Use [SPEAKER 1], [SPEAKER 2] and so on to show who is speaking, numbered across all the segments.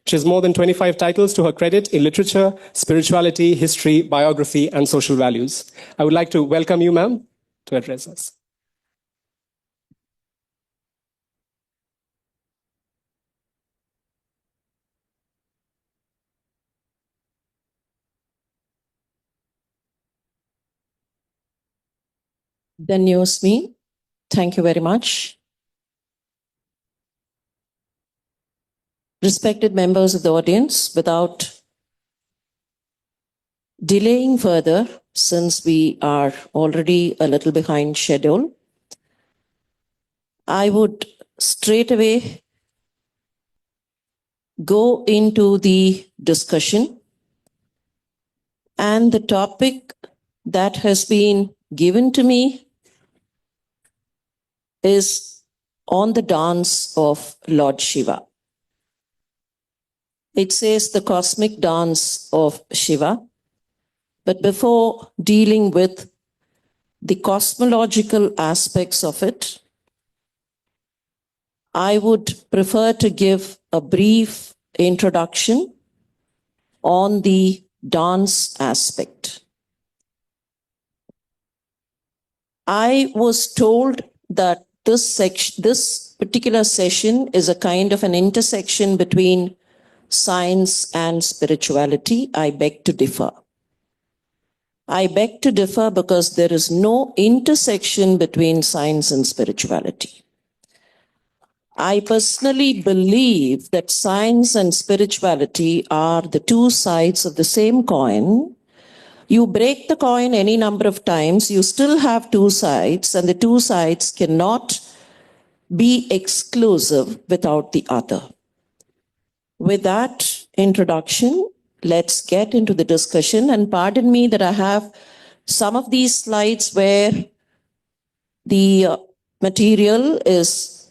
[SPEAKER 1] She has more than 25 titles to her credit in literature, spirituality, history, biography, and social values. I would like to welcome you, ma'am, to address us.
[SPEAKER 2] Dhanyosmi, thank you very much. Respected members of the audience, without delaying further, since we are already a little behind schedule, I would straight away go into the discussion. And the topic that has been given to me is on the dance of Lord Shiva. It says the cosmic dance of Shiva. But before dealing with the cosmological aspects of it, I would prefer to give a brief introduction on the dance aspect. I was told that this particular session is a kind of an intersection between science and spirituality. I beg to differ. I beg to differ because there is no intersection between science and spirituality. I personally believe that science and spirituality are the two sides of the same coin. You break the coin any number of times, you still have two sides, and the two sides cannot be exclusive without the other. With that introduction, let's get into the discussion. And pardon me that I have some of these slides where the material is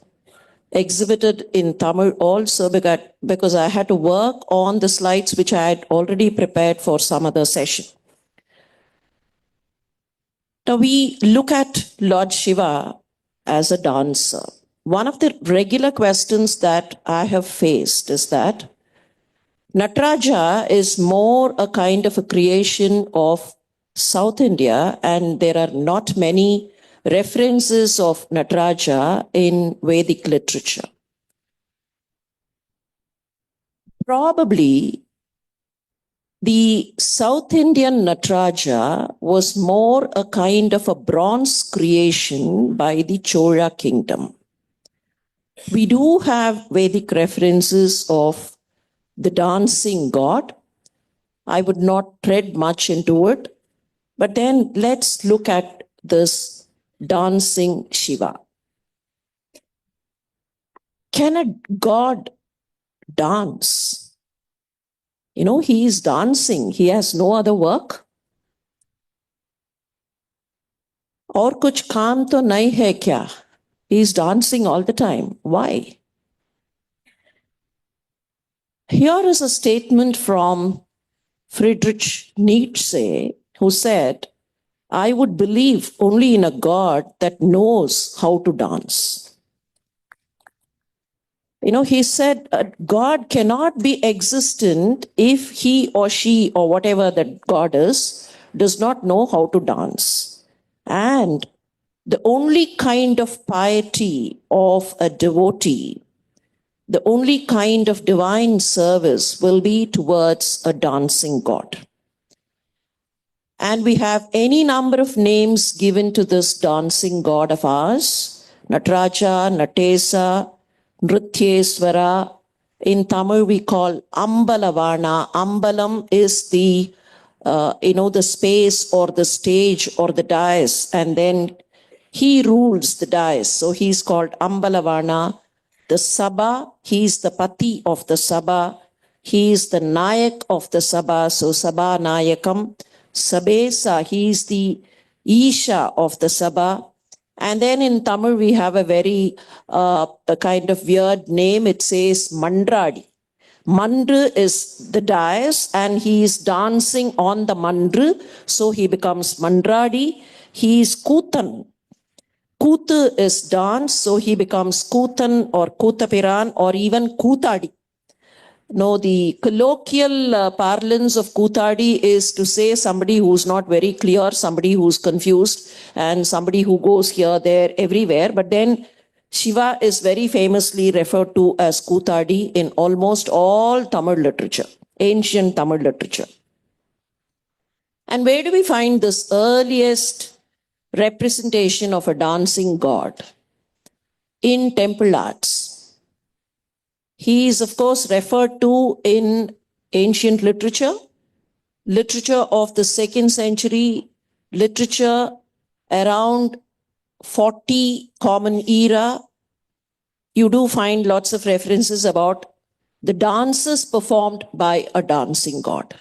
[SPEAKER 2] exhibited in Tamil also because I had to work on the slides which I had already prepared for some other session. Now we look at Lord Shiva as a dancer. One of the regular questions that I have faced is that Nataraja is more a kind of a creation of South India, and there are not many references of Nataraja in Vedic literature. Probably the South Indian Nataraja was more a kind of a bronze creation by the Chola kingdom. We do have Vedic references of the dancing god. I would not tread much into it, but then let's look at this dancing Shiva. Can a god dance? You know, he is dancing. He has no other work. Aur kuch kaam to nahi hai kya? He is dancing all the time. Why? Here is a statement from Friedrich Nietzsche, who said, I would believe only in a God that knows how to dance. You know, he said, God cannot be existent if he or she or whatever that God is does not know how to dance. And the only kind of piety of a devotee, the only kind of divine service will be towards a dancing God. And we have any number of names given to this dancing God of ours. Nataraja, Natesa, Nrityeswara. In Tamil we call Ambalavana. Ambalam is the, the space or the stage or the dais. And then he rules the dais. So he's called Ambalavana. The Sabha, he is the Pati of the Sabha. He is the Nayak of the Sabha. So Sabha Nayakam. Sabesa, he is the Isha of the Sabha. And then in Tamil, we have a very a kind of weird name. It says Mandradi. Mandru is the dais and he is dancing on the Mandru. So he becomes Mandradi. He is Kutan. Kutu is dance. So he becomes Kutan or Kutapiran or even Kutadi. No, the colloquial parlance of Koothadi is to say somebody who's not very clear, somebody who's confused, and somebody who goes here, there, everywhere. But then Shiva is very famously referred to as Koothadi in almost all Tamil literature, ancient Tamil literature. And where do we find this earliest representation of a dancing god? In temple arts. He is, of course, referred to in ancient literature, literature of the 2nd century, literature around 40 Common Era. You do find lots of references about the dances performed by a dancing god.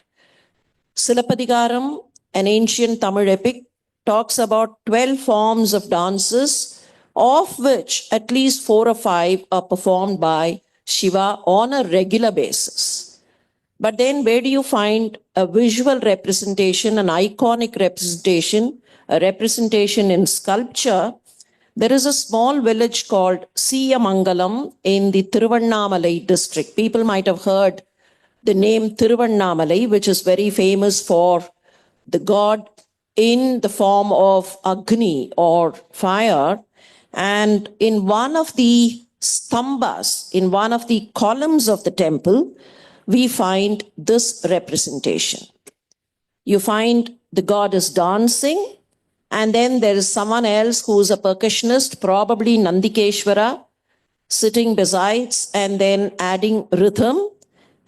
[SPEAKER 2] Silappadigaram, an ancient Tamil epic, talks about 12 forms of dances, of which at least 4 or 5 are performed by Shiva on a regular basis. But then where do you find a visual representation, an iconic representation, a representation in sculpture? There is a small village called Siyamangalam in the Tiruvannamalai district. People might have heard the name Tiruvannamalai, which is very famous for the god in the form of Agni or fire. And in one of the stambhas, in one of the columns of the temple, we find this representation. You find the god is dancing, and then there is someone else who is a percussionist, probably Nandikeshwara, sitting besides and then adding rhythm.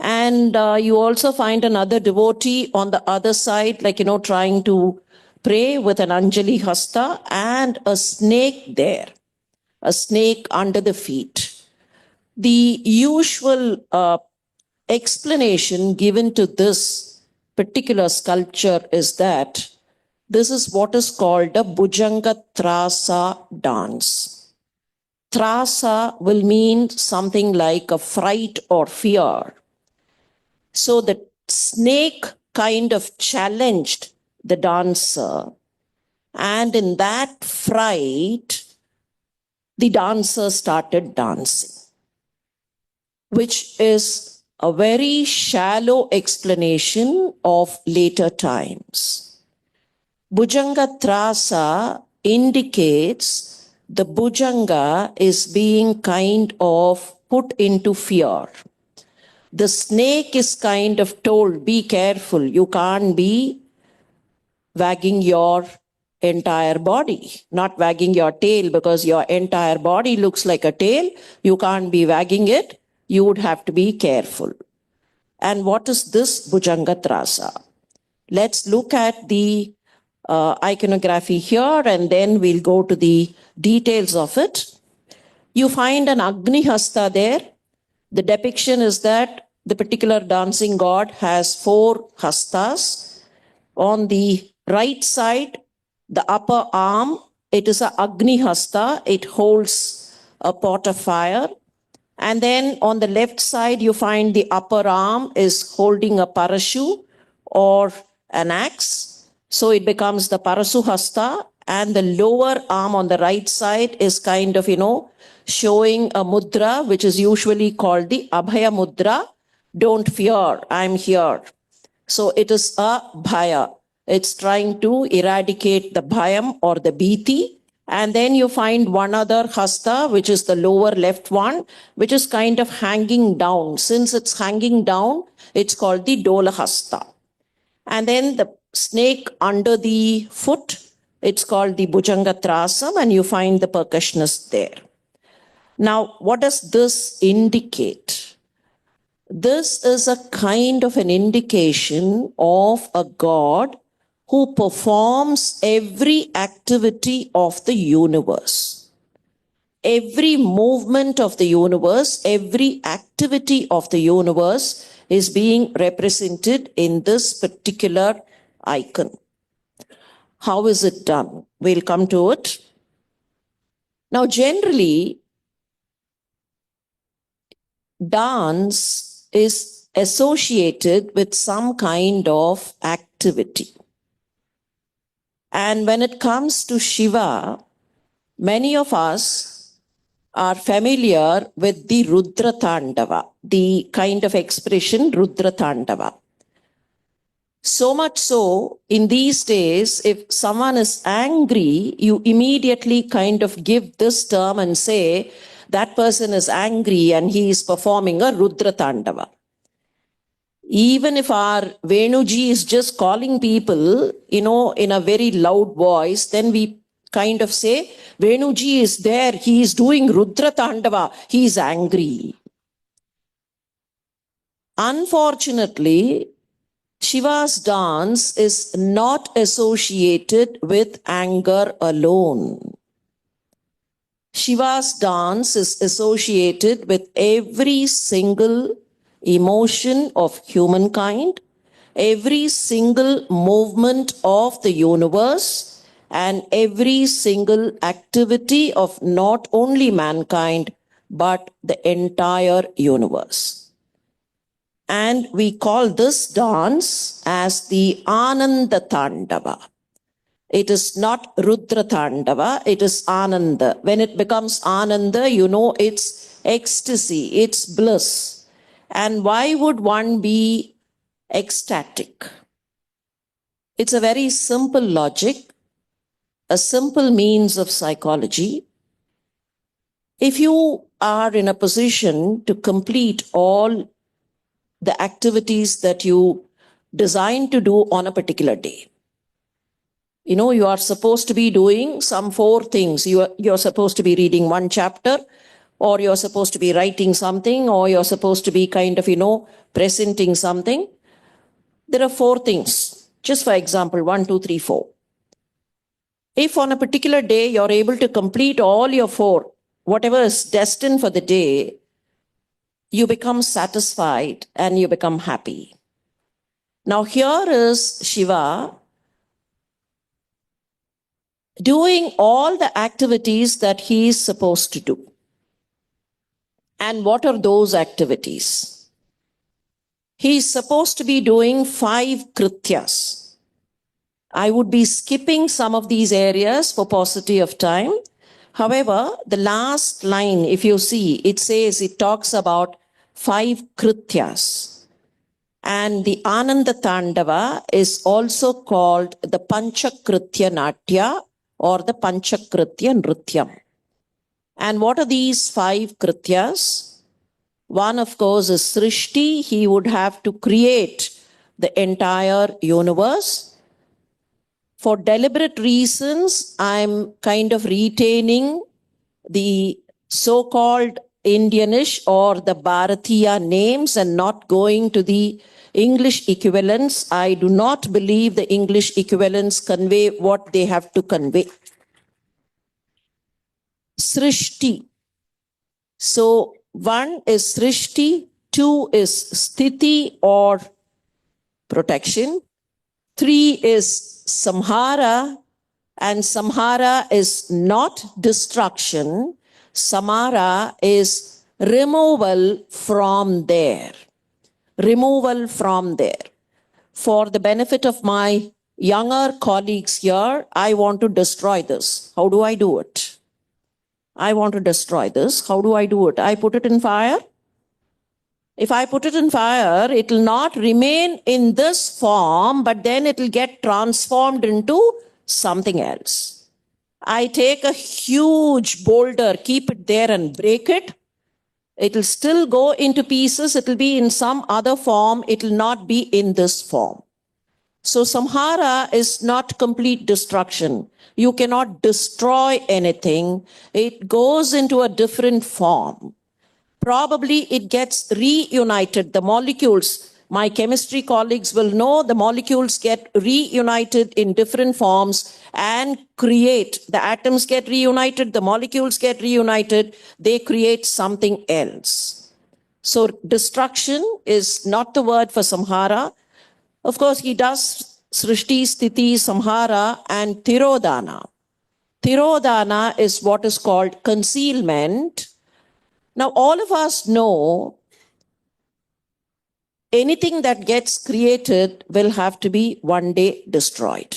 [SPEAKER 2] And you also find another devotee on the other side, like, trying to pray with an Anjali Hasta, and a snake there, a snake under the feet. The usual explanation given to this particular sculpture is that this is what is called a Bhujanga Trasa dance. Trasa will mean something like a fright or fear. So the snake kind of challenged the dancer, and in that fright, the dancer started dancing, which is a very shallow explanation of later times. Bhujanga Trasa indicates the Bhujanga is being kind of put into fear. The snake is kind of told, be careful, you can't be wagging your entire body, not wagging your tail, because your entire body looks like a tail. You can't be wagging it. You would have to be careful. And what is this Bhujanga Trasa? Let's look at the iconography here, and then we'll go to the details of it. You find an Agni Hasta there. The depiction is that the particular dancing god has 4 hastas. On the right side, the upper arm, it is a Agni Hasta. It holds a pot of fire. And then on the left side, you find the upper arm is holding a Parashu or an axe. So it becomes the Parasu Hasta. And the lower arm on the right side is kind of, showing a mudra, which is usually called the Abhaya Mudra. Don't fear, I'm here. So it is a Bhaya. It's trying to eradicate the Bhayam or the Bhiti. And then you find one other Hasta, which is the lower left one, which is kind of hanging down. Since it's hanging down, it's called the Dola Hasta. And then the snake under the foot, it's called the Bhujanga Trasam, and you find the percussionist there. Now, what does this indicate? This is a kind of an indication of a god who performs every activity of the universe. Every movement of the universe, every activity of the universe is being represented in this particular icon. How is it done? We'll come to it. Now, generally, dance is associated with some kind of activity. And when it comes to Shiva, many of us are familiar with the Rudra Tandava, the kind of expression Rudra Tandava. So much so, in these days, if someone is angry, you immediately kind of give this term and say, that person is angry and he is performing a Rudra Tandava. Even if our Venuji is just calling people, in a very loud voice, then we kind of say, Venuji is there, he is doing Rudra Tandava, he is angry. Unfortunately, Shiva's dance is not associated with anger alone. Shiva's dance is associated with every single emotion of humankind, every single movement of the universe, and every single activity of not only mankind, but the entire universe. And we call this dance as the Ananda Tandava. It is not Rudra Tandava, it is Ananda. When it becomes Ananda, it's ecstasy, it's bliss. And why would one be ecstatic? It's a very simple logic, a simple means of psychology. If you are in a position to complete all the activities that you designed to do on a particular day, you are supposed to be doing some 4 things. You're supposed to be reading 1 chapter, or you're supposed to be writing something, or you're supposed to be kind of, presenting something. There are 4 things. Just for example, 1, 2, 3, 4. If on a particular day you're able to complete all your 4, whatever is destined for the day, you become satisfied and you become happy. Now here is Shiva doing all the activities that he is supposed to do. And what are those activities? He is supposed to be doing 5 krityas. I would be skipping some of these areas for paucity of time. However, the last line, if you see, it talks about 5 krityas. And the Ananda Tandava is also called the Panchakritya Natya or the Panchakritya Nrityam. And what are these 5 krityas? One, of course, is Srishti. He would have to create the entire universe. For deliberate reasons, I'm kind of retaining the so-called Indianish or the Bharatiya names and not going to the English equivalents. I do not believe the English equivalents convey what they have to convey. Srishti. So 1 is Srishti, 2 is Sthiti or protection, 3 is Samhara, and Samhara is not destruction. Samhara is removal from there. Removal from there. For the benefit of my younger colleagues here, I want to destroy this. How do I do it? I want to destroy this. How do I do it? I put it in fire. If I put it in fire, it will not remain in this form, but then it will get transformed into something else. I take a huge boulder, keep it there and break it. It will still go into pieces. It will be in some other form. It will not be in this form. So Samhara is not complete destruction. You cannot destroy anything. It goes into a different form. Probably it gets reunited. The molecules, my chemistry colleagues will know, the molecules get reunited in different forms and create, the atoms get reunited, the molecules get reunited, they create something else. So destruction is not the word for Samhara. Of course, he does Srishti, Sthiti, Samhara, and Tirodhana. Tirodhana is what is called concealment. Now, all of us know anything that gets created will have to be one day destroyed.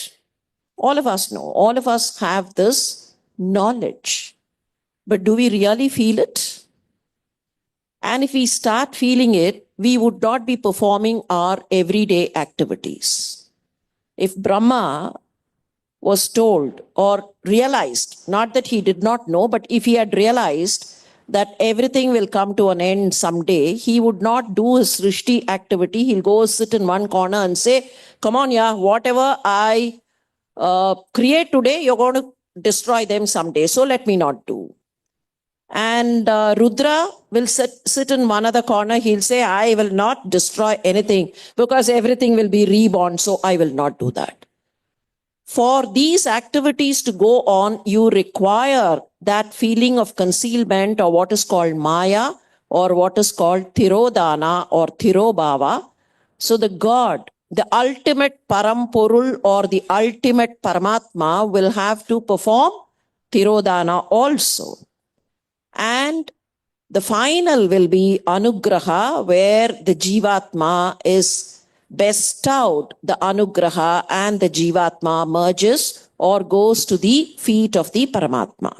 [SPEAKER 2] All of us know. All of us have this knowledge. But do we really feel it? And if we start feeling it, we would not be performing our everyday activities. If Brahma was told or realized, not that he did not know, but if he had realized that everything will come to an end someday, he would not do his Srishti activity. He'll go sit in one corner and say, come on, yeah, whatever I create today, you're going to destroy them someday. So let me not do. And Rudra will sit in one other corner. He'll say, I will not destroy anything because everything will be reborn. So I will not do that. For these activities to go on, you require that feeling of concealment or what is called Maya or what is called Thirodana or Thirobhava. So the God, the ultimate Parampurul or the ultimate Paramatma will have to perform Thirodana also. And the final will be Anugraha, where the Jivatma is bestowed the Anugraha and the Jivatma merges or goes to the feet of the Paramatma.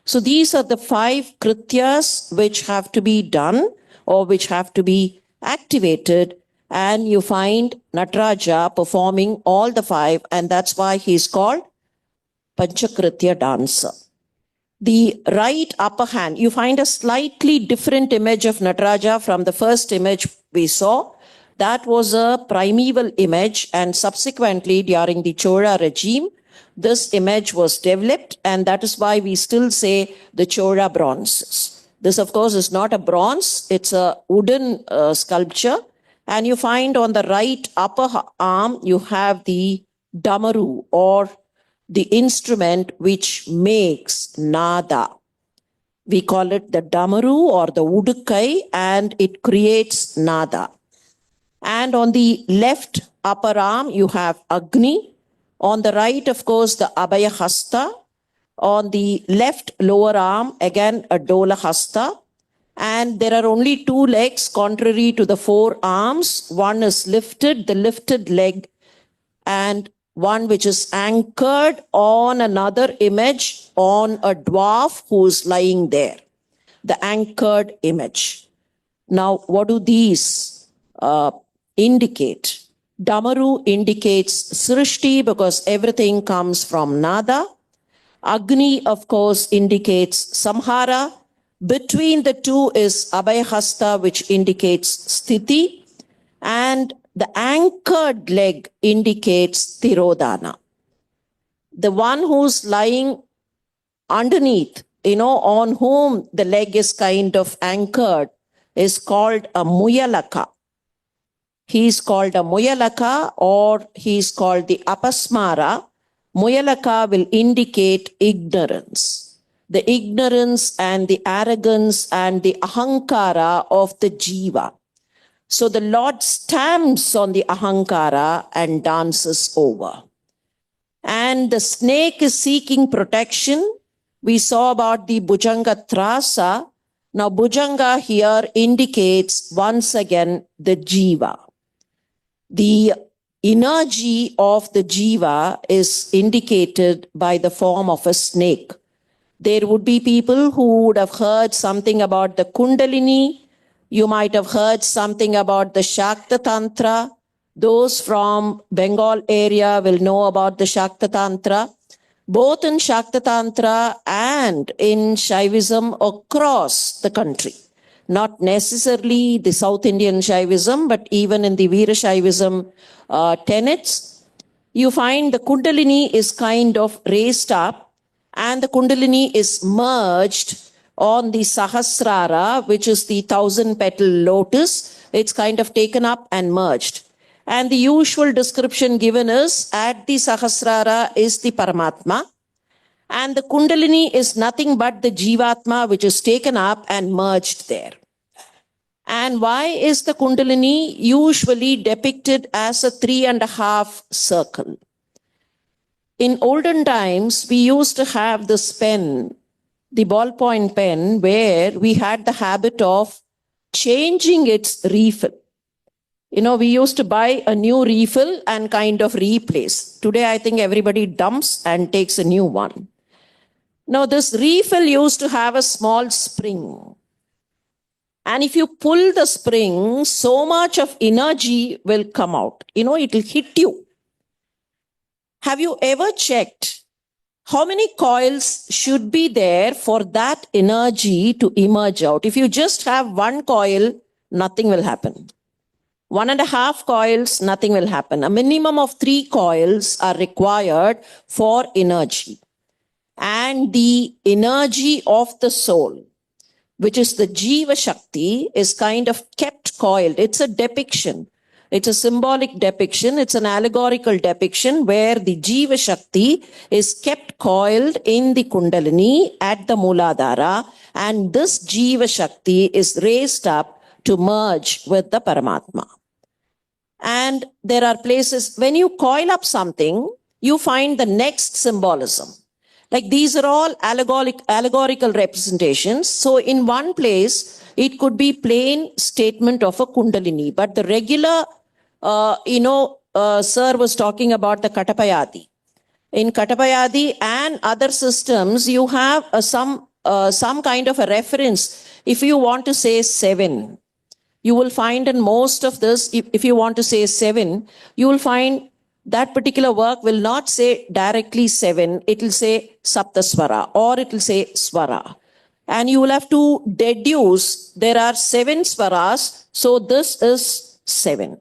[SPEAKER 2] So these are the 5 Krityas which have to be done or which have to be activated, and you find Nataraja performing all the 5, and that's why he's called Panchakritya dancer. The right upper hand, you find a slightly different image of Nataraja from the first image we saw. That was a primeval image, and subsequently during the Chola regime, this image was developed, and that is why we still say the Chola bronzes. This, of course, is not a bronze, it's a wooden sculpture. And you find on the right upper arm, you have the Damaru or the instrument which makes nada. We call it the Damaru or the Udukai, and it creates nada. And on the left upper arm, you have Agni. On the right, of course, the Abhaya Hasta. On the left lower arm, again, a Dola Hasta. And there are only 2 legs contrary to the 4 arms. One is lifted, the lifted leg, and one which is anchored on another image on a dwarf who is lying there. The anchored image. Now, what do these indicate? Damaru indicates Srishti because everything comes from Nada. Agni, of course, indicates Samhara. Between the 2 is Abhayahasta, which indicates Sthiti. And the anchored leg indicates Thirodana. The one who's lying underneath, on whom the leg is kind of anchored, is called a Muyalaka. He's called a Muyalaka or he's called the Apasmara. Muyalaka will indicate ignorance. The ignorance and the arrogance and the ahankara of the jiva. So the Lord stamps on the ahankara and dances over. And the snake is seeking protection. We saw about the Bhujanga Trasa. Now Bhujanga here indicates once again the jiva. The energy of the jiva is indicated by the form of a snake. There would be people who would have heard something about the Kundalini. You might have heard something about the Shakta Tantra. Those from Bengal area will know about the Shakta Tantra. Both in Shakta Tantra and in Shaivism across the country. Not necessarily the South Indian Shaivism, but even in the Veera Shaivism tenets, you find the Kundalini is kind of raised up and the Kundalini is merged on the Sahasrara, which is the 1,000-petal lotus. It's kind of taken up and merged. And the usual description given is, at the Sahasrara is the Paramatma. And the Kundalini is nothing but the Jivatma, which is taken up and merged there. And why is the Kundalini usually depicted as a 3.5 circle? In olden times, we used to have this pen, the ballpoint pen, where we had the habit of changing its refill. We used to buy a new refill and kind of replace. Today, I think everybody dumps and takes a new one. Now, this refill used to have a small spring. And if you pull the spring, so much of energy will come out. It will hit you. Have you ever checked how many coils should be there for that energy to emerge out? If you just have one coil, nothing will happen. 1.5 coils, nothing will happen. A minimum of 3 coils are required for energy. And the energy of the soul, which is the Jiva Shakti, is kind of kept coiled. It's a depiction. It's a symbolic depiction. It's an allegorical depiction where the Jiva Shakti is kept coiled in the Kundalini at the Mooladhara, and this Jiva Shakti is raised up to merge with the Paramatma. And there are places, when you coil up something, you find the next symbolism. Like these are all allegorical representations. So in one place, it could be plain statement of a Kundalini, but the regular, sir was talking about the Katapayadi. In Katapayadi and other systems, you have some kind of a reference. If you want to say 7, you will find in most of this, if you want to say 7, you will find that particular work will not say directly 7. It will say Saptaswara or it will say Swara. And you will have to deduce there are 7 Swaras, so this is 7.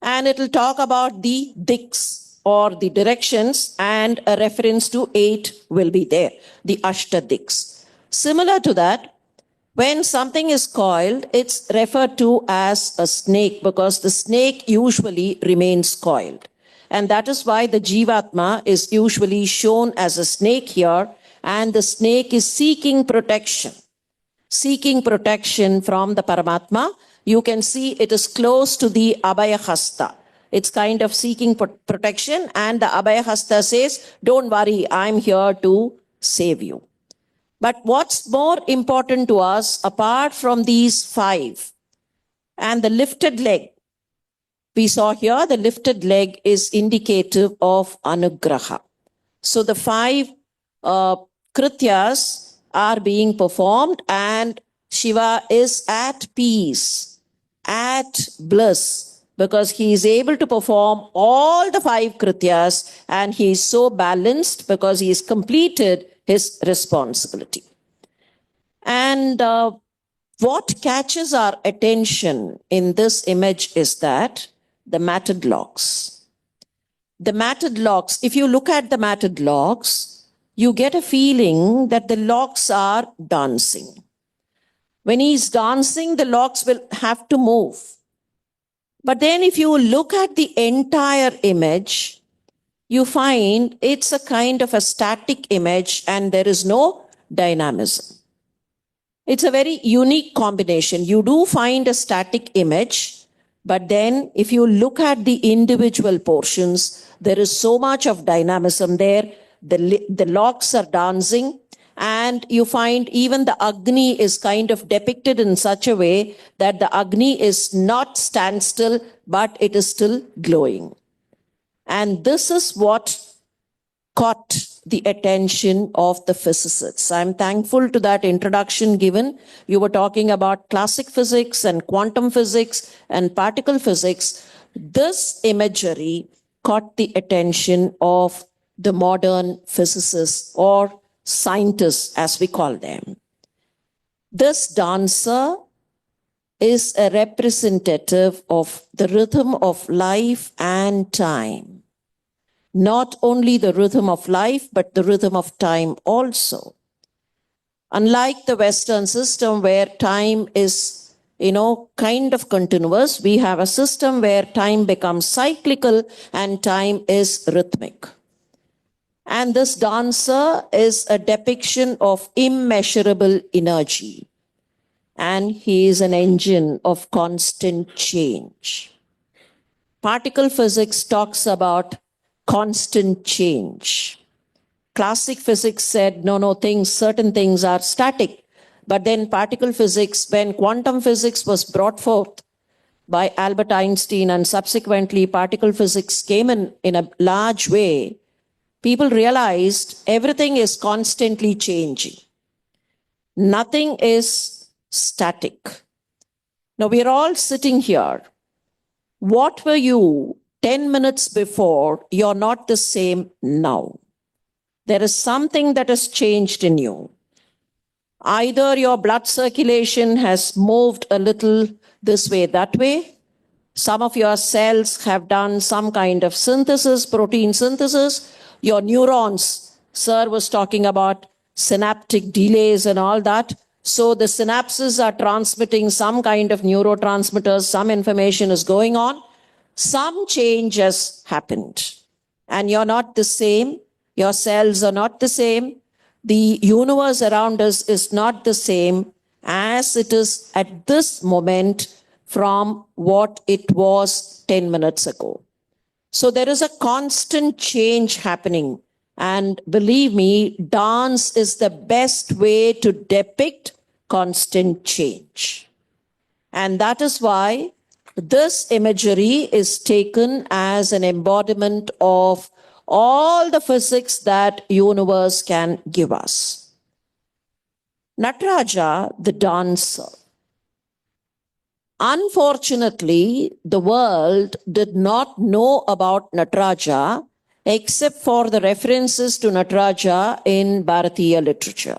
[SPEAKER 2] And it will talk about the diks or the directions, and a reference to 8 will be there, the Ashtadiks. Similar to that, when something is coiled, it's referred to as a snake because the snake usually remains coiled. And that is why the Jivatma is usually shown as a snake here, and the snake is seeking protection from the Paramatma. You can see it is close to the Abhaya Hasta. It's kind of seeking protection, and the Abhaya Hasta says, don't worry, I'm here to save you. But what's more important to us, apart from these 5, and the lifted leg, we saw here the lifted leg is indicative of Anugraha. So the 5 Krityas are being performed, and Shiva is at peace, at bliss, because he is able to perform all the 5 Krityas, and he is so balanced because he has completed his responsibility. And what catches our attention in this image is that the matted locks. The matted locks, if you look at the matted locks, you get a feeling that the locks are dancing. When he's dancing, the locks will have to move. But then if you look at the entire image, you find it's a kind of a static image and there is no dynamism. It's a very unique combination. You do find a static image, but then if you look at the individual portions, there is so much of dynamism there. The locks are dancing, and you find even the Agni is kind of depicted in such a way that the Agni is not standstill, but it is still glowing. And this is what caught the attention of the physicists. I'm thankful to that introduction given. You were talking about classic physics and quantum physics and particle physics. This imagery caught the attention of the modern physicists or scientists, as we call them. This dancer is a representative of the rhythm of life and time. Not only the rhythm of life, but the rhythm of time also. Unlike the Western system where time is, kind of continuous, we have a system where time becomes cyclical and time is rhythmic. And this dancer is a depiction of immeasurable energy. And he is an engine of constant change. Particle physics talks about constant change. Classic physics said, no, certain things are static. But then particle physics, when quantum physics was brought forth by Albert Einstein and subsequently particle physics came in a large way, people realized everything is constantly changing. Nothing is static. Now we're all sitting here. What were you 10 minutes before? You're not the same now. There is something that has changed in you. Either your blood circulation has moved a little this way, that way. Some of your cells have done some kind of synthesis, protein synthesis. Your neurons, sir was talking about synaptic delays and all that. So the synapses are transmitting some kind of neurotransmitters, some information is going on. Some change has happened. And you're not the same. Your cells are not the same. The universe around us is not the same as it is at this moment from what it was 10 minutes ago. So there is a constant change happening. And believe me, dance is the best way to depict constant change. And that is why this imagery is taken as an embodiment of all the physics that universe can give us. Nataraja, the dancer. Unfortunately, the world did not know about Nataraja except for the references to Nataraja in Bharatiya literature.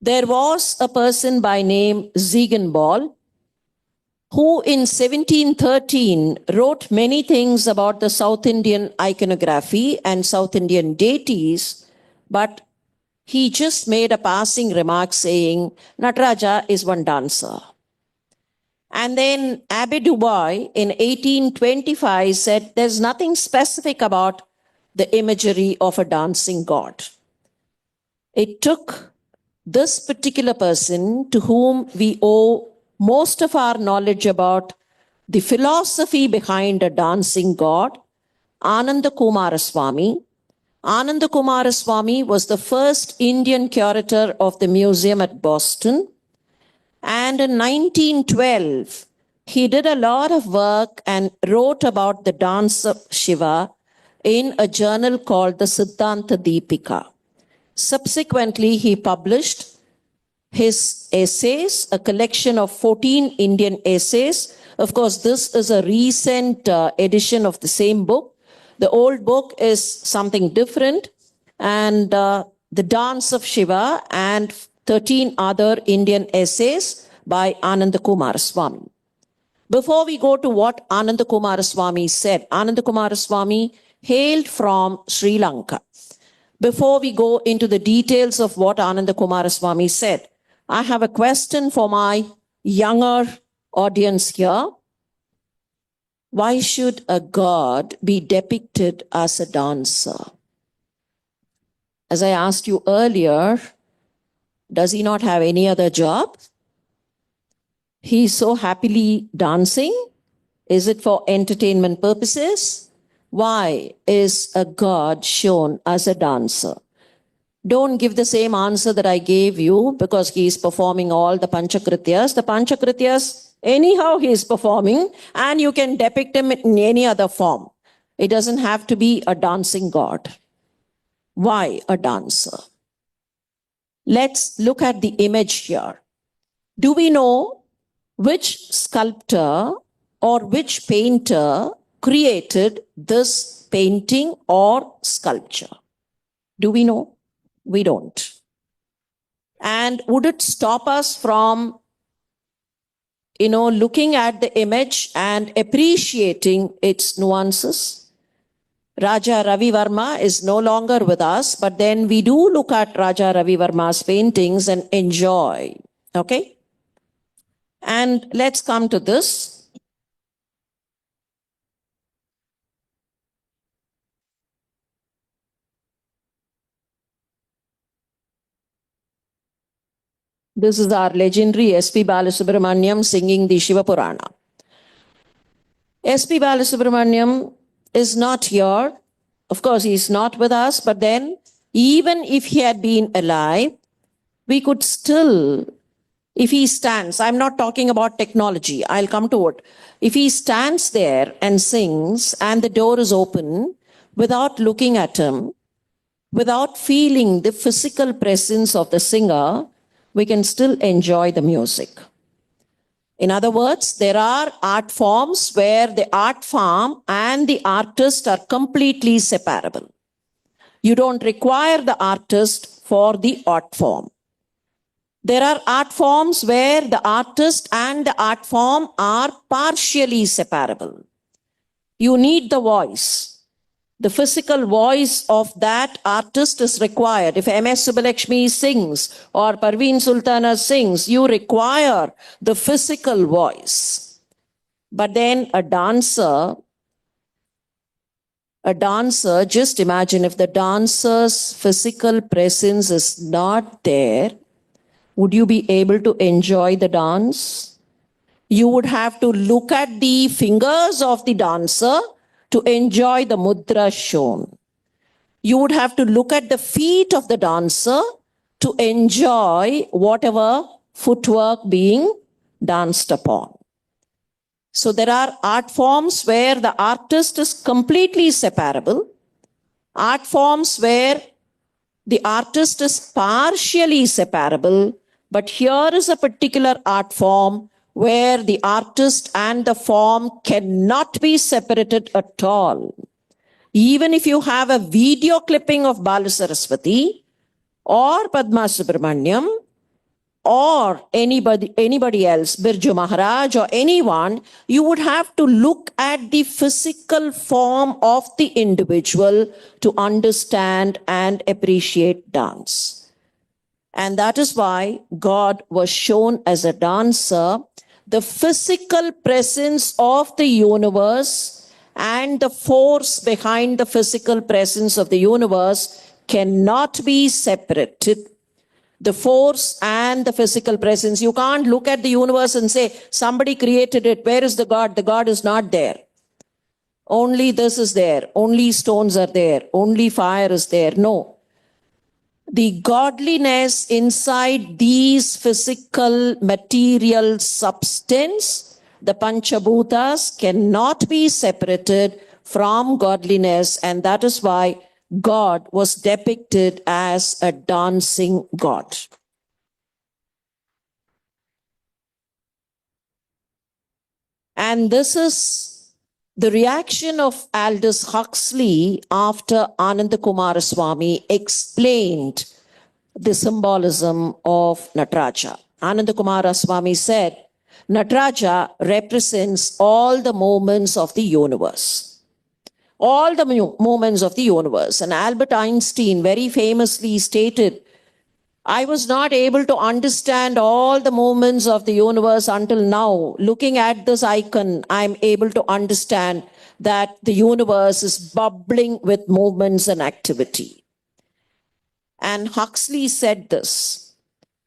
[SPEAKER 2] There was a person by name Ziegenbalg who in 1713 wrote many things about the South Indian iconography and South Indian deities, but he just made a passing remark saying, Nataraja is one dancer. And then Abbe Dubois in 1825 said, there's nothing specific about the imagery of a dancing god. It took this particular person to whom we owe most of our knowledge about the philosophy behind a dancing god, Ananda Kumaraswamy. Ananda Kumaraswamy was the first Indian curator of the museum at Boston. And in 1912, he did a lot of work and wrote about the dance of Shiva in a journal called the Siddhanta Deepika. Subsequently, he published his essays, a collection of 14 Indian essays. Of course, this is a recent edition of the same book. The old book is something different. And the Dance of Shiva and 13 other Indian essays by Ananda Kumaraswamy. Before we go to what Ananda Kumaraswamy said, Ananda Kumaraswamy hailed from Sri Lanka. Before we go into the details of what Ananda Kumaraswamy said, I have a question for my younger audience here. Why should a god be depicted as a dancer? As I asked you earlier, does he not have any other job? He is so happily dancing. Is it for entertainment purposes? Why is a god shown as a dancer? Don't give the same answer that I gave you because he is performing all the Panchakrityas. The Panchakrityas, anyhow he is performing and you can depict him in any other form. It doesn't have to be a dancing god. Why a dancer? Let's look at the image here. Do we know which sculptor or which painter created this painting or sculpture? Do we know? We don't. And would it stop us from, looking at the image and appreciating its nuances? Raja Ravi Verma is no longer with us, but then we do look at Raja Ravi Verma's paintings and enjoy. Okay? And let's come to this. This is our legendary S.P. Balasubramaniam singing the Shiva Purana. S.P. Balasubramaniam is not here. Of course, he is not with us, but then even if he had been alive, we could still, if he stands, I'm not talking about technology, I'll come to it. If he stands there and sings and the door is open, without looking at him, without feeling the physical presence of the singer, we can still enjoy the music. In other words, there are art forms where the art form and the artist are completely separable. You don't require the artist for the art form. There are art forms where the artist and the art form are partially separable. You need the voice. The physical voice of that artist is required. If MS Subbulakshmi sings or Parveen Sultana sings, you require the physical voice. But then a dancer, just imagine if the dancer's physical presence is not there, would you be able to enjoy the dance? You would have to look at the fingers of the dancer to enjoy the mudra shown. You would have to look at the feet of the dancer to enjoy whatever footwork being danced upon. So there are art forms where the artist is completely separable, art forms where the artist is partially separable, but here is a particular art form where the artist and the form cannot be separated at all. Even if you have a video clipping of Balasaraswati or Padma Subramaniam or anybody else, Birju Maharaj or anyone, you would have to look at the physical form of the individual to understand and appreciate dance. And that is why God was shown as a dancer. The physical presence of the universe and the force behind the physical presence of the universe cannot be separated. The force and the physical presence. You can't look at the universe and say, somebody created it. Where is the God? The God is not there. Only this is there. Only stones are there. Only fire is there. No. The godliness inside these physical material substance, the Panchabhutas, cannot be separated from godliness, and that is why God was depicted as a dancing God. And this is the reaction of Aldous Huxley after Ananda Kumaraswamy explained the symbolism of Nataraja. Ananda Kumaraswamy said, Nataraja represents all the moments of the universe. All the moments of the universe. And Albert Einstein very famously stated, I was not able to understand all the moments of the universe until now. Looking at this icon, I'm able to understand that the universe is bubbling with movements and activity. And Huxley said this,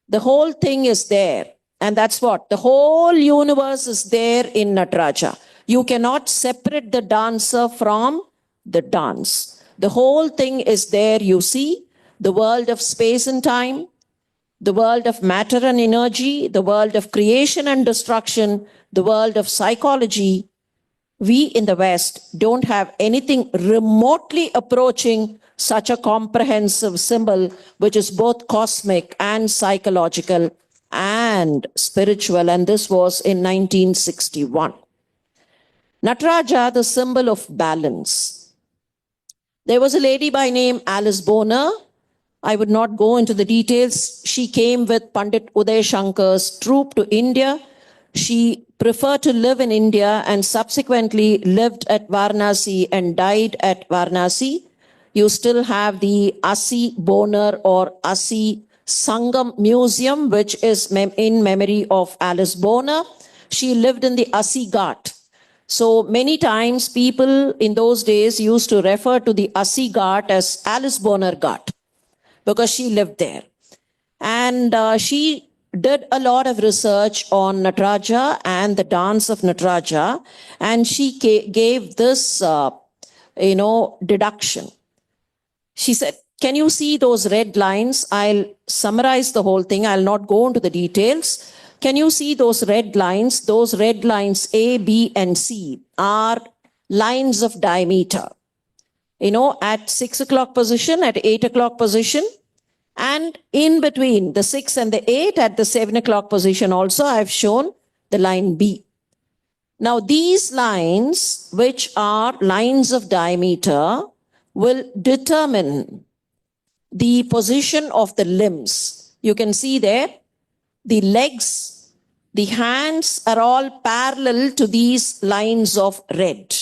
[SPEAKER 2] the whole thing is there. And that's what? The whole universe is there in Nataraja. You cannot separate the dancer from the dance. The whole thing is there, you see. The world of space and time, the world of matter and energy, the world of creation and destruction, the world of psychology. We in the West don't have anything remotely approaching such a comprehensive symbol, which is both cosmic and psychological and spiritual. And this was in 1961. Nataraja, the symbol of balance. There was a lady by name Alice Boner. I would not go into the details. She came with Pandit Uday Shankar's troupe to India. She preferred to live in India and subsequently lived at Varanasi and died at Varanasi. You still have the Asi Boner or Asi Sangam Museum, which is in memory of Alice Boner. She lived in the Asi Ghat. So many times people in those days used to refer to the Asi Ghat as Alice Boner Ghat, because she lived there. And she did a lot of research on Nataraja and the dance of Nataraja. And she gave this, deduction. She said, can you see those red lines? I'll summarize the whole thing. I'll not go into the details. Can you see those red lines? Those red lines A, B, and C are lines of diameter. at 6 o'clock position, at 8 o'clock position, and in between the 6 and the 8 at the 7 o'clock position also, I've shown the line B. Now, these lines, which are lines of diameter, will determine the position of the limbs. You can see there, the legs, the hands are all parallel to these lines of red.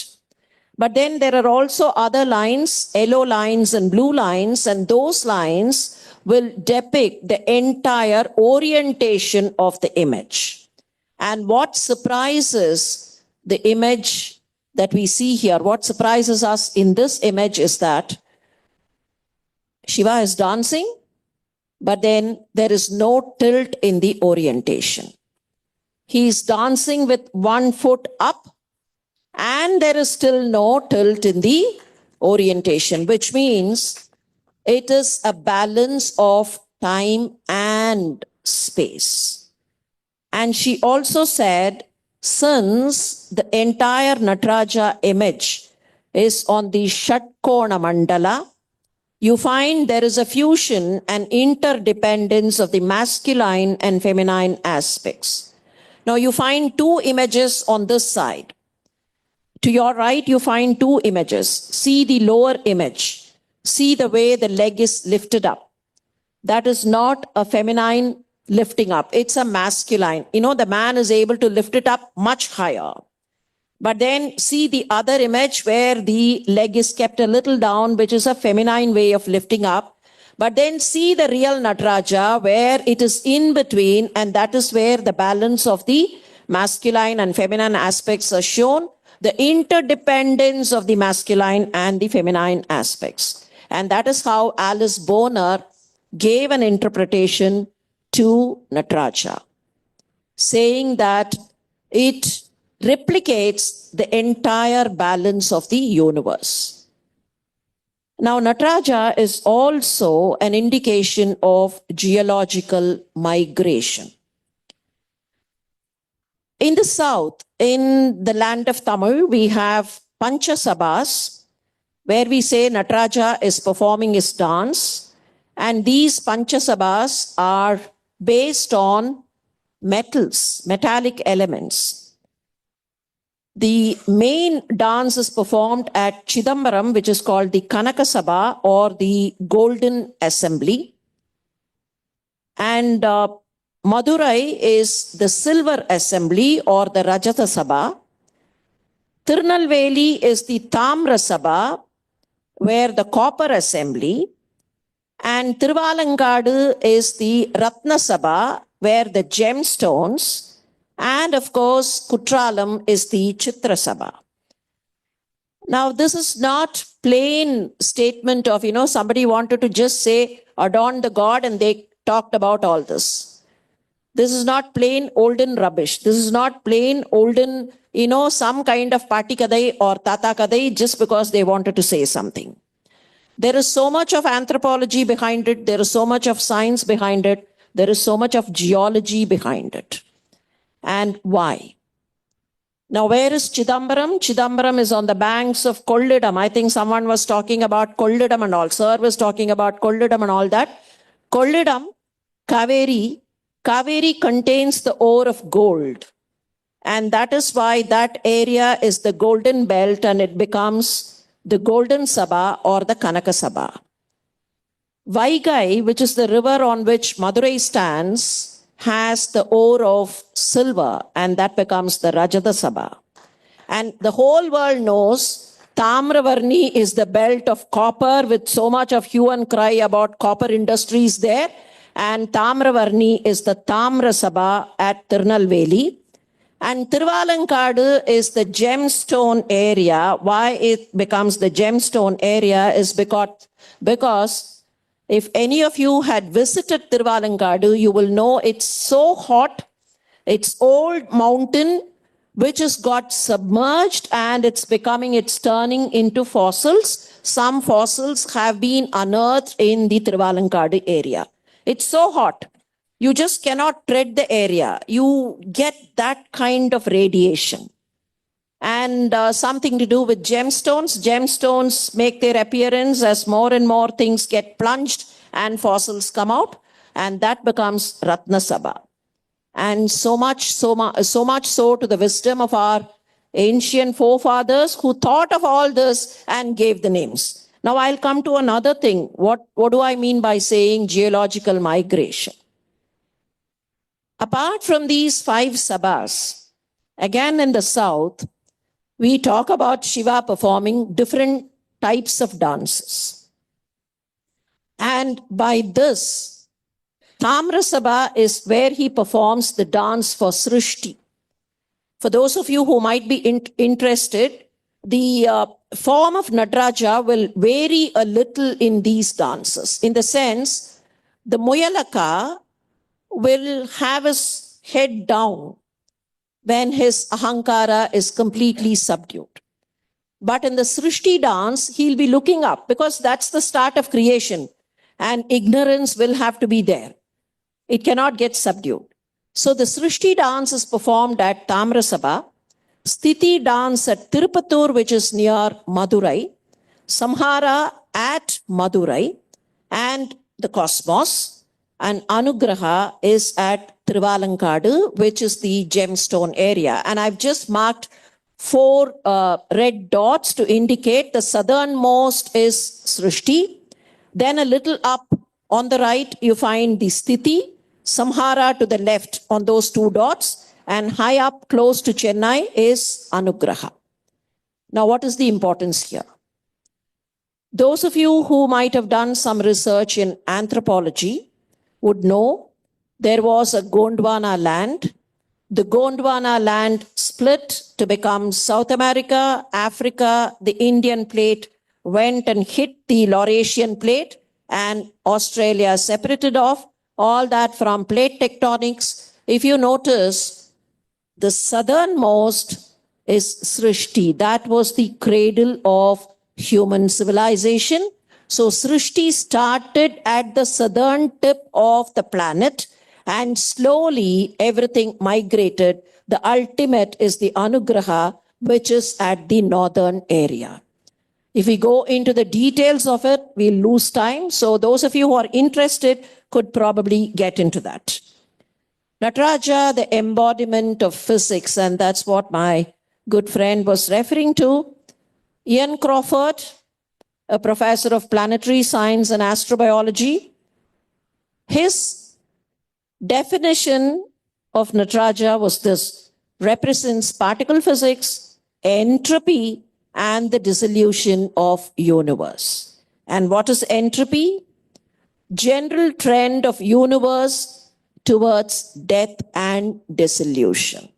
[SPEAKER 2] But then there are also other lines, yellow lines and blue lines, and those lines will depict the entire orientation of the image. And what surprises the image that we see here, what surprises us in this image is that Shiva is dancing, but then there is no tilt in the orientation. He is dancing with one foot up, and there is still no tilt in the orientation, which means it is a balance of time and space. And she also said, since the entire Nataraja image is on the Shatkona Mandala, you find there is a fusion and interdependence of the masculine and feminine aspects. Now you find two images on this side. To your right, you find two images. See the lower image. See the way the leg is lifted up. That is not a feminine lifting up. It's a masculine. The man is able to lift it up much higher. But then see the other image where the leg is kept a little down, which is a feminine way of lifting up. But then see the real Nataraja where it is in between, and that is where the balance of the masculine and feminine aspects are shown, the interdependence of the masculine and the feminine aspects. And that is how Alice Boner gave an interpretation to Nataraja, saying that it replicates the entire balance of the universe. Now, Nataraja is also an indication of geological migration. In the south, in the land of Tamil, we have Panchasabhas, where we say Nataraja is performing his dance, and these Panchasabhas are based on metals, metallic elements. The main dance is performed at Chidambaram, which is called the Kanaka Sabha or the Golden Assembly. And Madurai is the Silver Assembly or the Rajata Sabha. Tirunelveli is the Tamra Sabha, where the Copper Assembly. And Tiruvalangadu is the Ratna Sabha, where the gemstones. And of course, Kutralam is the Chitra Sabha. Now, this is not plain statement of, somebody wanted to just say, adorn the god, and they talked about all this. This is not plain olden rubbish. This is not plain olden, some kind of Pati Kadai or Tata Kadai just because they wanted to say something. There is so much of anthropology behind it. There is so much of science behind it. There is so much of geology behind it. And why? Now, where is Chidambaram? Chidambaram is on the banks of Kollidam. I think someone was talking about Kollidam and all. Sir was talking about Kollidam and all that. Kollidam, Kaveri contains the ore of gold. And that is why that area is the golden belt, and it becomes the Golden Sabha or the Kanaka Sabha. Vaigai, which is the river on which Madurai stands, has the ore of silver, and that becomes the Rajata Sabha. And the whole world knows Tamravarni is the belt of copper, with so much of hue and cry about copper industries there. And Tamravarni is the Tamra Sabha at Tirunelveli. And Tiruvalangadu is the gemstone area. Why it becomes the gemstone area is because if any of you had visited Tiruvalangadu, you will know it's so hot. It's old mountain which has got submerged, and it's turning into fossils. Some fossils have been unearthed in the Tiruvalangadu area. It's so hot. You just cannot tread the area. You get that kind of radiation. And and something to do with gemstones. Gemstones make their appearance as more and more things get plunged and fossils come out, and that becomes Ratna Sabha. And so much so to the wisdom of our ancient forefathers who thought of all this and gave the names. Now I'll come to another thing. What do I mean by saying geological migration? Apart from these 5 sabhas, again in the south, we talk about Shiva performing different types of dances. And by this, Tamra Sabha is where he performs the dance for Srishti. For those of you who might be interested, the form of Nataraja will vary a little in these dances. In the sense, the Muyalaka will have his head down when his ahankara is completely subdued. But in the Srishti dance, he'll be looking up because that's the start of creation and ignorance will have to be there. It cannot get subdued. So the Srishti dance is performed at Tamra Sabha, Sthiti dance at Tirupatur, which is near Madurai, Samhara at Madurai, and the Cosmos, and Anugraha is at Trivalankadu, which is the gemstone area. And I've just marked 4 red dots to indicate the southernmost is Srishti. Then a little up on the right, you find the Sthiti, Samhara to the left on those 2 dots, and high up close to Chennai is Anugraha. Now, what is the importance here? Those of you who might have done some research in anthropology would know there was a Gondwana land. The Gondwana land split to become South America, Africa, the Indian plate went and hit the Laurasian plate, and Australia separated off. All that from plate tectonics. If you notice, the southernmost is Srishti. That was the cradle of human civilization. So Srishti started at the southern tip of the planet and slowly everything migrated. The ultimate is the Anugraha, which is at the northern area. If we go into the details of it, we'll lose time. So those of you who are interested could probably get into that. Nataraja, the embodiment of physics, and that's what my good friend was referring to. Ian Crawford, a professor of planetary science and astrobiology, his definition of Nataraja was this: represents particle physics, entropy, and the dissolution of universe. And what is entropy? General trend of universe towards death and dissolution.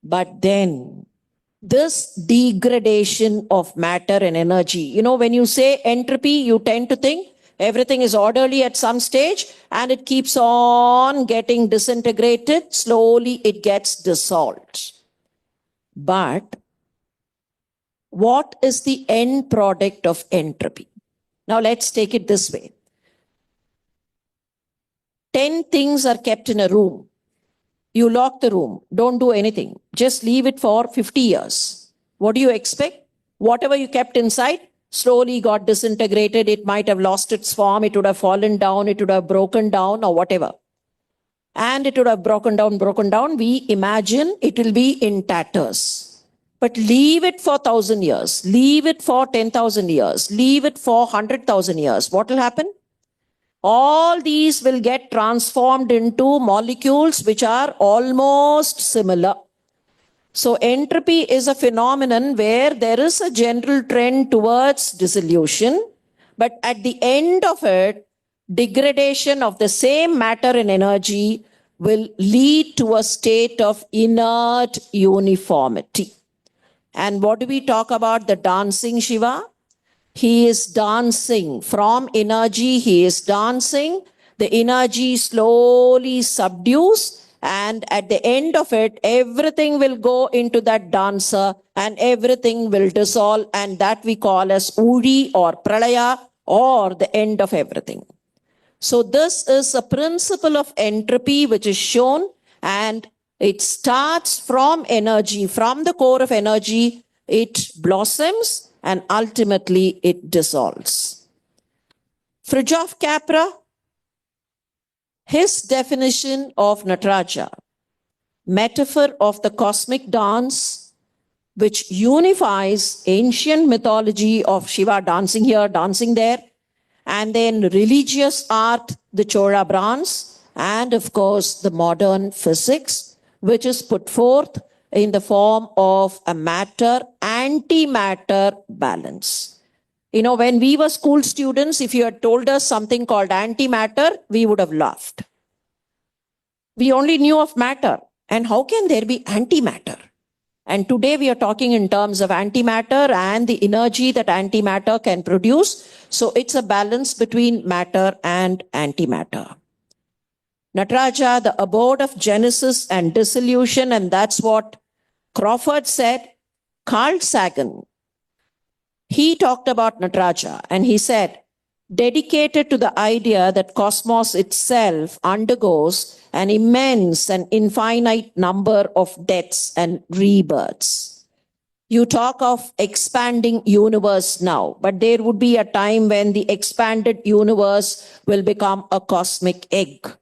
[SPEAKER 2] But then this degradation of matter and energy, you know, when you say entropy, you tend to think everything is orderly at some stage and it keeps on getting disintegrated. Slowly it gets dissolved. But what is the end product of entropy? Now let's take it this way. 10 things are kept in a room. You lock the room. Don't do anything. Just leave it for 50 years. What do you expect? Whatever you kept inside slowly got disintegrated. It might have lost its form. It would have fallen down. It would have broken down or whatever. And it would have broken down. We imagine it will be in tatters. But leave it for 1,000 years. Leave it for 10,000 years. Leave it for 100,000 years. What will happen? All these will get transformed into molecules which are almost similar. So entropy is a phenomenon where there is a general trend towards dissolution, but at the end of it, degradation of the same matter and energy will lead to a state of inert uniformity. And what do we talk about the dancing Shiva? He is dancing from energy. He is dancing. The energy slowly subdues. And at the end of it, everything will go into that dancer and everything will dissolve. And that we call as Udi or Pralaya or the end of everything. So this is a principle of entropy which is shown, and it starts from energy, from the core of energy, it blossoms, and ultimately it dissolves. Fritjof Capra, his definition of Nataraja, metaphor of the cosmic dance, which unifies ancient mythology of Shiva dancing here, dancing there, and then religious art, the Chora Brahms, and of course the modern physics, which is put forth in the form of a matter-antimatter balance. You know, when we were school students, if you had told us something called antimatter, we would have laughed. We only knew of matter. And how can there be antimatter? And today we are talking in terms of antimatter and the energy that antimatter can produce. So it's a balance between matter and antimatter. Nataraja, the abode of genesis and dissolution, and that's what Crawford said. Carl Sagan, he talked about Nataraja and he said, dedicated to the idea that cosmos itself undergoes an immense and infinite number of deaths and rebirths. You talk of expanding universe now, but there would be a time when the expanded universe will become a cosmic egg.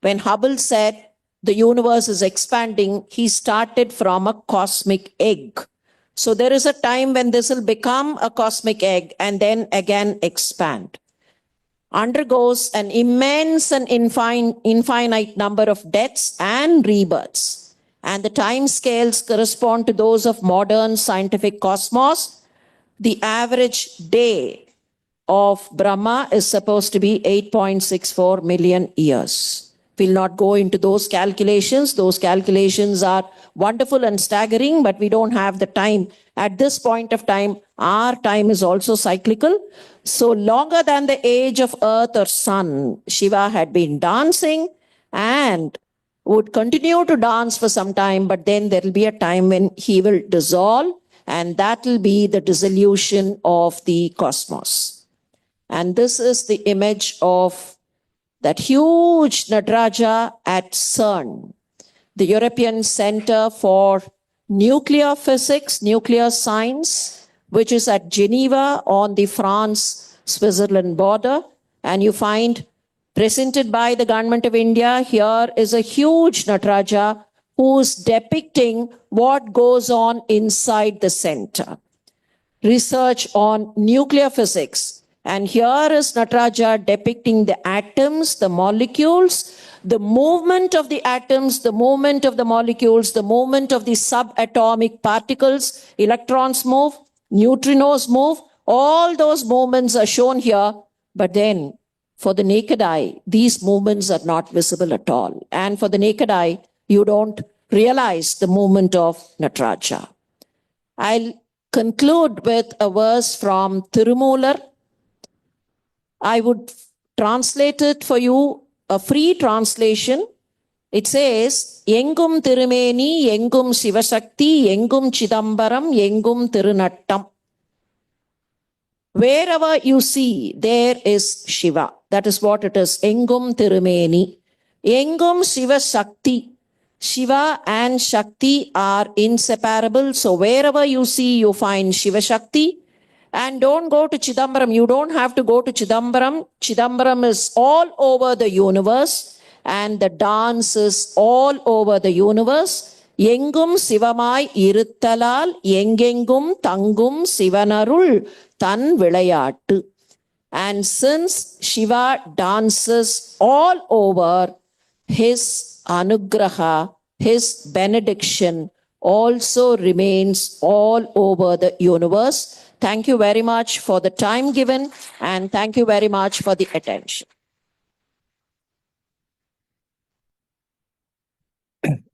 [SPEAKER 2] When Hubble said the universe is expanding, he started from a cosmic egg. So there is a time when this will become a cosmic egg and then again expand. Undergoes an immense and infinite number of deaths and rebirths. And the time scales correspond to those of modern scientific cosmos. The average day of Brahma is supposed to be 8.64 million years. We'll not go into those calculations. Those calculations are wonderful and staggering, but we don't have the time. At this point of time, our time is also cyclical. So longer than the age of earth or sun, Shiva had been dancing and would continue to dance for some time, but then there will be a time when he will dissolve, and that will be the dissolution of the cosmos. And this is the image of that huge Nataraja at CERN, the European Center for Nuclear Physics, Nuclear Science, which is at Geneva on the France-Switzerland border. And you find presented by the government of India, here is a huge Nataraja who's depicting what goes on inside the center. Research on nuclear physics. And here is Nataraja depicting the atoms, the molecules, the movement of the atoms, the movement of the molecules, the movement of the subatomic particles, electrons move, neutrinos move, all those movements are shown here. But then for the naked eye, these movements are not visible at all. And for the naked eye, you don't realize the movement of Nataraja. I'll conclude with a verse from Tirumular. I would translate it for you, a free translation. It says, Yengum Tirumeni, Yengum Sivasakti, Yengum Chidambaram, Yengum Tirunattam. Wherever you see, there is Shiva. That is what it is. Yengum Tirumeni. Yengum Sivasakti. Shiva and Shakti are inseparable. So wherever you see, you find Shiva Shakti. And don't go to Chidambaram. You don't have to go to Chidambaram. Chidambaram is all over the universe. And the dance is all over the universe. Yengum Sivamai Iruthalal, Yengengum Tangum Sivanarul Tan Vilayattu. And since Shiva dances all over, his anugraha, his benediction also remains all over the universe. Thank you very much for the time given, and thank you very much for the attention.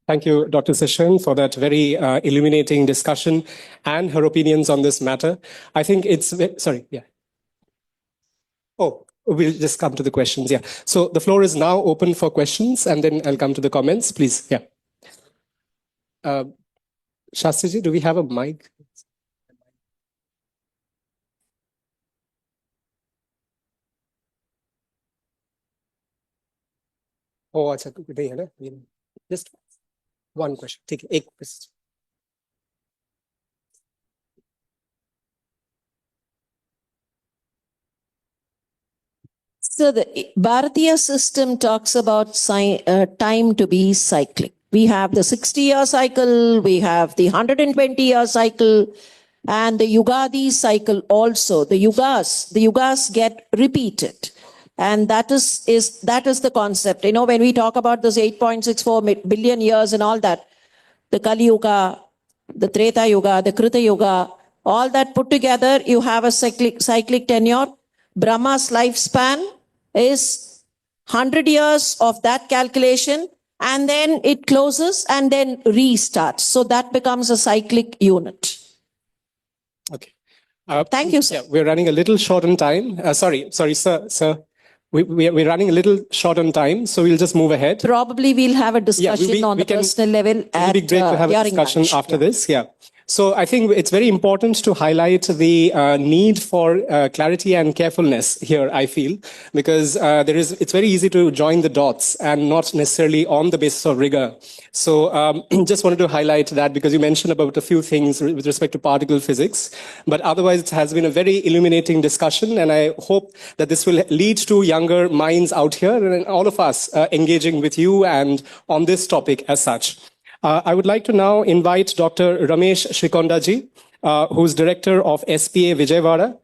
[SPEAKER 1] Thank you, Dr. Seshan, for that very illuminating discussion and her opinions on this matter. I think it's, sorry, yeah. Oh, we'll just come to the questions, yeah. So the floor is now open for questions, and then I'll come to the comments, please, yeah. Shastriji, do we have a mic? Oh, अच्छा नहीं है ना? Just one question. ठीक है, एक question.
[SPEAKER 2] So the Bharatiya system talks about time to be cyclic. We have the 60-year cycle, we have the 120-year cycle, and the Yugadi cycle also. The yugas get repeated. And that is the concept. You know, when we talk about this 8.64 billion years and all that, the Kali Yuga, the Treta Yuga, the Krita Yuga, all that put together, you have a cyclic tenure. Brahma's lifespan is 100 years of that calculation, and then it closes and then restarts. So that becomes a cyclic unit.
[SPEAKER 1] Okay.
[SPEAKER 2] Thank you, sir.
[SPEAKER 1] Yeah, we're running a little short on time. Sorry, sir. We're running a little short on time, so we'll just move ahead.
[SPEAKER 2] Probably we'll have a discussion on the personal level.
[SPEAKER 1] It'd be great to have a
[SPEAKER 2] during
[SPEAKER 1] discussion
[SPEAKER 2] lunch.
[SPEAKER 1] after this. Yeah. So I think it's very important to highlight the need for clarity and carefulness here, I feel, because it's very easy to join the dots and not necessarily on the basis of rigor. So just wanted to highlight that because you mentioned about a few things with respect to particle physics, but otherwise it has been a very illuminating discussion, and I hope that this will lead to younger minds out here and all of us engaging with you and on this topic as such. I would like to now invite Dr. Ramesh Shrikondaji, who's Director of SPA Vijayawada,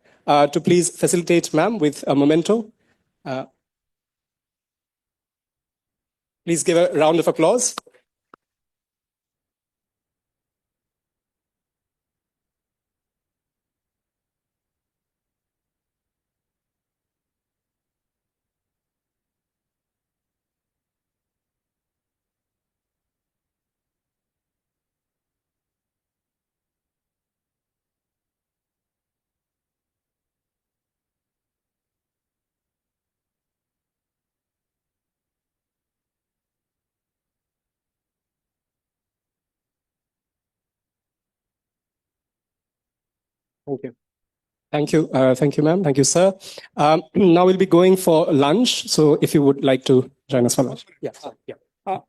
[SPEAKER 1] to please facilitate, ma'am, with a memento. Please give a round of applause. Thank you. Thank you, ma'am. Thank you, sir. Now we'll be going for lunch. So if you would like to join us for lunch. Yeah. Yeah.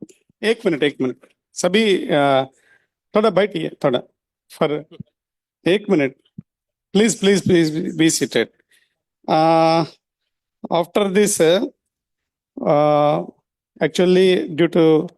[SPEAKER 3] एक minute सभी थोड़ा बैठिए थोड़ा for एक minute please be seated. After this actually due to